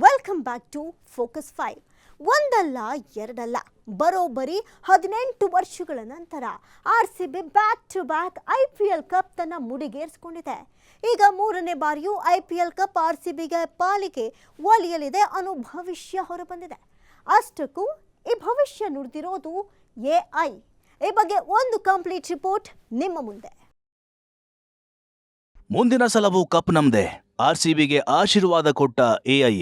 Welcome back to focus 5. ಒಂದಲ್ಲ ಎರಡಲ್ಲ, ಬರೋಬ್ಬರಿ 18 ವರ್ಷಗಳ ನಂತರ RCB back to back IPL cup ತನ್ನ ಮುಡಿಗೇರಿಸಿಕೊಂಡಿದೆ. ಈಗ ಮೂರನೇ ಬಾರಿಯೂ IPL ಕಪ್ ಆರ್ಸಿಬಿಗೆ ಪಾಲಿಗೆ ಒಲಿಯಲಿದೆ ಅನ್ನೋ ಭವಿಷ್ಯ ಹೊರಬಂದಿದೆ. ಅಷ್ಟಕ್ಕೂ ಈ ಭವಿಷ್ಯ ನುಡಿದಿರೋದು AI. ಈ ಬಗ್ಗೆ ಒಂದು ಕಂಪ್ಲೀಟ್ ರಿಪೋರ್ಟ್ ನಿಮ್ಮ ಮುಂದೆ. ಮುಂದಿನ ಸಲವೂ ಕಪ್ ನಮ್ದೆ, ಆರ್ಸಿಬಿಗೆ ಆಶೀರ್ವಾದ ಕೊಟ್ಟ AI.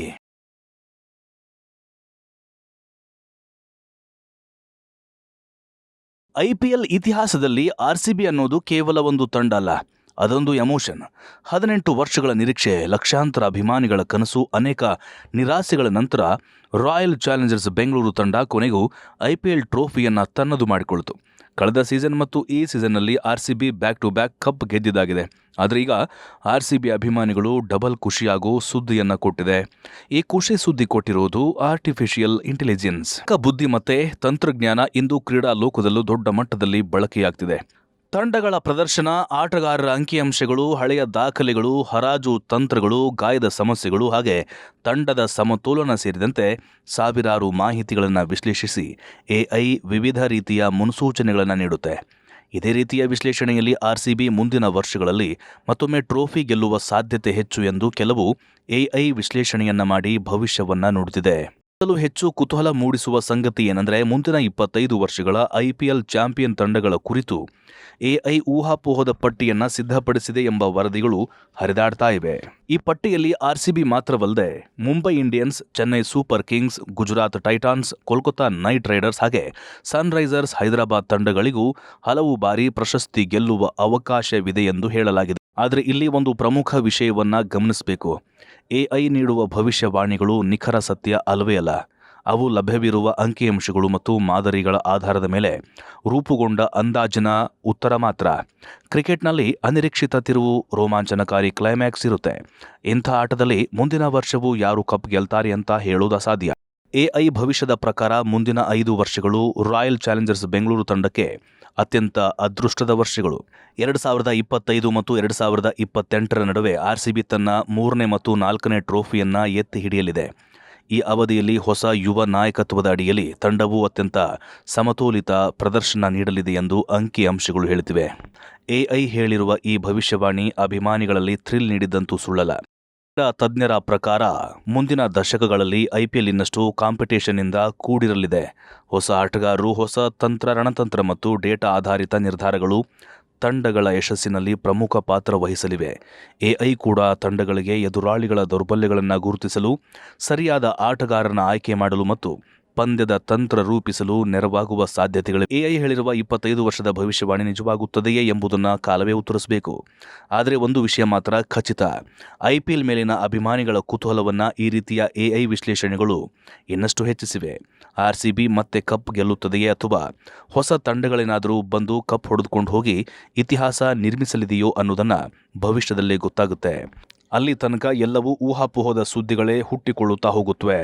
IPL ಇತಿಹಾಸದಲ್ಲಿ ಆರ್ಸಿಬಿ ಅನ್ನೋದು ಕೇವಲ ಒಂದು ತಂಡ ಅಲ್ಲ, ಅದೊಂದು ಎಮೋಷನ್. 18 ವರ್ಷಗಳ ನಿರೀಕ್ಷೆ, ಲಕ್ಷಾಂತರ ಅಭಿಮಾನಿಗಳ ಕನಸು, ಅನೇಕ ನಿರಾಸೆಗಳ ನಂತರ ರಾಯಲ್ ಚಾಲೆಂಜರ್ಸ್ ಬೆಂಗಳೂರು ತಂಡ ಕೊನೆಗೂ IPL ಟ್ರೋಫಿಯನ್ನು ತನ್ನದು ಮಾಡಿಕೊಳ್ತು. ಕಳೆದ ಸೀಸನ್ ಮತ್ತು ಈ ಸೀಸನ್ನಲ್ಲಿ RCB back to back cup ಗೆದ್ದಿದ್ದಾಗಿದೆ. ಆದರೆ ಈಗ ಆರ್ಸಿಬಿ ಅಭಿಮಾನಿಗಳು ಡಬಲ್ ಖುಷಿಯಾಗೋ ಸುದ್ದಿಯನ್ನು ಕೊಟ್ಟಿದೆ. ಈ ಖುಷಿ ಸುದ್ದಿ ಕೊಟ್ಟಿರೋದು ಆರ್ಟಿಫಿಷಿಯಲ್ ಇಂಟೆಲಿಜೆನ್ಸ್. ಬುದ್ಧಿ ಮತ್ತೆ ತಂತ್ರಜ್ಞಾನ ಇಂದು ಕ್ರೀಡಾ ಲೋಕದಲ್ಲೂ ದೊಡ್ಡ ಮಟ್ಟದಲ್ಲಿ ಬಳಕೆಯಾಗ್ತಿದೆ. ತಂಡಗಳ ಪ್ರದರ್ಶನ, ಆಟಗಾರರ ಅಂಕಿಅಂಶಗಳು, ಹಳೆಯ ದಾಖಲೆಗಳು, ಹರಾಜು ತಂತ್ರಗಳು, ಗಾಯದ ಸಮಸ್ಯೆಗಳು ಹಾಗೆ ತಂಡದ ಸಮತೋಲನ ಸೇರಿದಂತೆ ಸಾವಿರಾರು ಮಾಹಿತಿಗಳನ್ನು ವಿಶ್ಲೇಷಿಸಿ AI ವಿವಿಧ ರೀತಿಯ ಮುನ್ಸೂಚನೆಗಳನ್ನು ನೀಡುತ್ತೆ. ಇದೇ ರೀತಿಯ ವಿಶ್ಲೇಷಣೆಯಲ್ಲಿ ಆರ್ಸಿಬಿ ಮುಂದಿನ ವರ್ಷಗಳಲ್ಲಿ ಮತ್ತೊಮ್ಮೆ ಟ್ರೋಫಿ ಗೆಲ್ಲುವ ಸಾಧ್ಯತೆ ಹೆಚ್ಚು ಎಂದು ಕೆಲವು AI ವಿಶ್ಲೇಷಣೆಯನ್ನ ಮಾಡಿ ಭವಿಷ್ಯವನ್ನ ನುಡಿದಿದೆ. ಹೆಚ್ಚು ಕುತೂಹಲ ಮೂಡಿಸುವ ಸಂಗತಿ ಏನಂದ್ರೆ, ಮುಂದಿನ 25 ವರ್ಷಗಳ IPL ಚಾಂಪಿಯನ್ ತಂಡಗಳ ಕುರಿತು AI ಊಹಾಪೋಹದ ಪಟ್ಟಿಯನ್ನ ಸಿದ್ಧಪಡಿಸಿದೆ ಎಂಬ ವರದಿಗಳು ಹರಿದಾಡ್ತಾ ಇವೆ. ಈ ಪಟ್ಟಿಯಲ್ಲಿ ಆರ್ಸಿಬಿ ಮಾತ್ರವಲ್ಲದೆ Mumbai Indians, Chennai super Kings, Gujarat Titans, Kolkata night Riders ಹಾಗೆ ಸನ್ರೈಸರ್ಸ್ ಹೈದರಾಬಾದ್ ತಂಡಗಳಿಗೂ ಹಲವು ಬಾರಿ ಪ್ರಶಸ್ತಿ ಗೆಲ್ಲುವ ಅವಕಾಶವಿದೆ ಎಂದು ಹೇಳಲಾಗಿದೆ. ಆದರೆ ಇಲ್ಲಿ ಒಂದು ಪ್ರಮುಖ ವಿಷಯವನ್ನ ಗಮನಿಸಬೇಕು. AI ನೀಡುವ ಭವಿಷ್ಯವಾಣಿಗಳು ನಿಖರ ಸತ್ಯ ಅಲ್ಲವೇ ಅಲ್ಲ. ಅವು ಲಭ್ಯವಿರುವ ಅಂಕಿಅಂಶಗಳು ಮತ್ತು ಮಾದರಿಗಳ ಆಧಾರದ ಮೇಲೆ ರೂಪುಗೊಂಡ ಅಂದಾಜಿನ ಉತ್ತರ ಮಾತ್ರ. ಕ್ರಿಕೆಟ್ನಲ್ಲಿ ಅನಿರೀಕ್ಷಿತ ತಿರುವು, ರೋಮಾಂಚನಕಾರಿ ಕ್ಲೈಮ್ಯಾಕ್ಸ್ ಇರುತ್ತೆ. ಇಂಥ ಆಟದಲ್ಲಿ ಮುಂದಿನ ವರ್ಷವೂ ಯಾರು ಕಪ್ ಗೆಲ್ತಾರೆ ಅಂತ ಹೇಳೋದು ಅಸಾಧ್ಯ. AI ಭವಿಷ್ಯದ ಪ್ರಕಾರ ಮುಂದಿನ 5 ವರ್ಷಗಳು ರಾಯಲ್ ಚಾಲೆಂಜರ್ಸ್ ಬೆಂಗಳೂರು ತಂಡಕ್ಕೆ ಅತ್ಯಂತ ಅದೃಷ್ಟದ ವರ್ಷಗಳು. 2025 ಮತ್ತು 2028 ನಡುವೆ ಆರ್ಸಿಬಿ ತನ್ನ 3ನೇ ಮತ್ತು 4ನೇ ಟ್ರೋಫಿಯನ್ನ ಎತ್ತಿ ಹಿಡಿಯಲಿದೆ. ಈ ಅವಧಿಯಲ್ಲಿ ಹೊಸ ಯುವ ನಾಯಕತ್ವದ ಅಡಿಯಲ್ಲಿ ತಂಡವು ಅತ್ಯಂತ ಸಮತೋಲಿತ ಪ್ರದರ್ಶನ ನೀಡಲಿದೆ ಎಂದು ಅಂಕಿಅಂಶಗಳು ಹೇಳುತ್ತಿವೆ. AI ಹೇಳಿರುವ ಈ ಭವಿಷ್ಯವಾಣಿ ಅಭಿಮಾನಿಗಳಲ್ಲಿ ಥ್ರಿಲ್ ನೀಡಿದ್ದಂತೂ ಸುಳ್ಳಲ್ಲ. ತಜ್ಞರ ಪ್ರಕಾರ ಮುಂದಿನ ದಶಕಗಳಲ್ಲಿ IPL ಇನ್ನಷ್ಟು ಕಾಂಪಿಟೇಷನ್ ಇಂದ ಕೂಡಿರಲಿದೆ. ಹೊಸ ಆಟಗಾರರು, ಹೊಸ ರಣತಂತ್ರ ಮತ್ತು ಡೇಟಾ ಆಧಾರಿತ ನಿರ್ಧಾರಗಳು ತಂಡಗಳ ಯಶಸ್ಸಿನಲ್ಲಿ ಪ್ರಮುಖ ಪಾತ್ರ ವಹಿಸಲಿವೆ. AI ಕೂಡ ತಂಡಗಳಿಗೆ ಎದುರಾಳಿಗಳ ದೌರ್ಬಲ್ಯಗಳನ್ನು ಗುರುತಿಸಲು, ಸರಿಯಾದ ಆಟಗಾರನ ಆಯ್ಕೆ ಮಾಡಲು ಮತ್ತು ಪಂದ್ಯದ ತಂತ್ರ ರೂಪಿಸಲು ನೆರವಾಗುವ ಸಾಧ್ಯತೆಗಳಿವೆ. AI ಹೇಳಿರುವ 25 ವರ್ಷದ ಭವಿಷ್ಯವಾಣಿ ನಿಜವಾಗುತ್ತದೆಯೇ ಎಂಬುದನ್ನು ಕಾಲವೇ ಉತ್ತರಿಸಬೇಕು. ಆದರೆ ಒಂದು ವಿಷಯ ಮಾತ್ರ ಖಚಿತ, IPL ಮೇಲಿನ ಅಭಿಮಾನಿಗಳ ಕುತೂಹಲವನ್ನು ಈ ರೀತಿಯ AI ವಿಶ್ಲೇಷಣೆಗಳು ಇನ್ನಷ್ಟು ಹೆಚ್ಚಿಸಿವೆ. ಆರ್ಸಿಬಿ ಮತ್ತೆ ಕಪ್ ಗೆಲ್ಲುತ್ತದೆಯೇ ಅಥವಾ ಹೊಸ ತಂಡಗಳೇನಾದರೂ ಬಂದು ಕಪ್ ಹೊಡೆದುಕೊಂಡು ಹೋಗಿ ಇತಿಹಾಸ ನಿರ್ಮಿಸಲಿದೆಯೋ ಅನ್ನೋದನ್ನು ಭವಿಷ್ಯದಲ್ಲೇ ಗೊತ್ತಾಗುತ್ತೆ. ಅಲ್ಲಿ ತನಕ ಎಲ್ಲವೂ ಊಹಾಪೋಹದ ಸುದ್ದಿಗಳೇ ಹುಟ್ಟಿಕೊಳ್ಳುತ್ತಾ ಹೋಗುತ್ತವೆ.